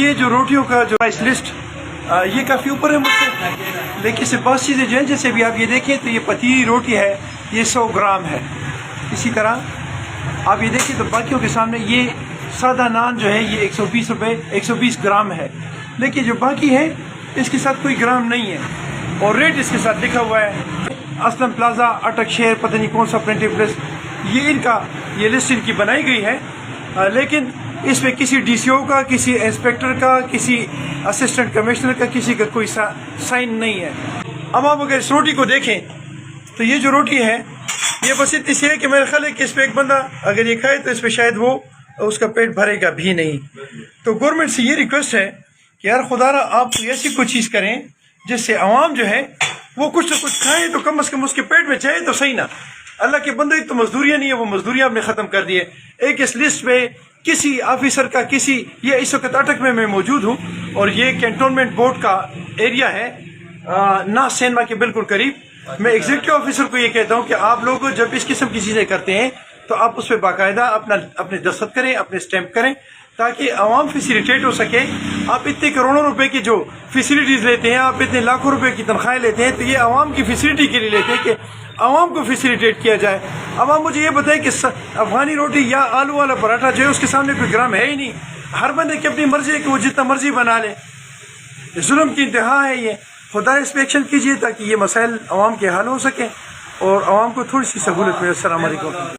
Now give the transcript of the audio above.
یہ جو روٹیوں کا جو پرائس لسٹ یہ کافی اوپر ہے مجھ سے، لیکن سے بہت چیزیں جو ہیں جیسے بھی آپ یہ دیکھیں تو یہ پتیلی روٹی ہے، یہ 100 گرام ہے. اسی طرح آپ یہ دیکھیں تو باقیوں کے سامنے یہ سادہ نان جو ہے یہ 120 روپے 120 گرام ہے، لیکن جو باقی ہے اس کے ساتھ کوئی گرام نہیں ہے اور ریٹ اس کے ساتھ لکھا ہوا ہے. اسلم پلازا، اٹک شہر، پتہ نہیں کون سا پرنٹنگ پریس، یہ ان کا یہ لسٹ ان کی بنائی گئی ہے، لیکن اس میں کسی ڈی سی او کا، کسی انسپیکٹر کا، کسی اسسٹنٹ کمشنر کا، کسی کا کوئی سائن نہیں ہے. اب آپ اگر اس روٹی کو دیکھیں تو یہ جو روٹی ہے یہ بس اتنی سی ہے کہ میرا خیال ہے کہ اس پہ ایک بندہ اگر یہ کھائے تو اس پہ شاید وہ اس کا پیٹ بھرے گا بھی نہیں. تو گورنمنٹ سے یہ ریکویسٹ ہے کہ یار خدا را آپ ایسی کوئی چیز کریں جس سے عوام جو ہے وہ کچھ نہ کچھ کھائیں تو کم از کم اس کے پیٹ میں جائے تو صحیح نا. اللہ کے بندے تو مزدوریاں نہیں ہے، وہ مزدوریاں آپ نے ختم کر دی ہے. ایک اس لسٹ پہ کسی آفیسر کا کسی یہ اس وقت اٹک میں موجود ہوں اور یہ کینٹونمنٹ بورڈ کا ایریا ہے نا سینما کے بالکل قریب. میں ایگزیکٹو آفیسر کو یہ کہتا ہوں کہ آپ لوگ جب اس قسم کی چیزیں کرتے ہیں تو آپ اس پہ باقاعدہ اپنے دستخط کریں، اپنے اسٹیمپ کریں تاکہ عوام فیسیلیٹیٹ ہو سکے. آپ اتنے کروڑوں روپے کی جو فیسیلیٹیز لیتے ہیں، آپ اتنے لاکھوں روپے کی تنخواہیں لیتے ہیں تو یہ عوام کی فیسیلیٹی کے لیے لیتے ہیں کہ عوام کو فیسیلیٹیٹ کیا جائے. اب آپ مجھے یہ بتائیں کہ افغانی روٹی یا آلو والا پراٹھا جو ہے اس کے سامنے کوئی گرام ہے ہی نہیں. ہر بندے کی اپنی مرضی ہے کہ وہ جتنا مرضی بنا لے. ظلم کی انتہا ہے یہ. خدا اس پہ ایکشن کیجیے تاکہ یہ مسائل عوام کے حل ہو سکیں اور عوام کو تھوڑی سی سہولت ملے. السلام علیکم.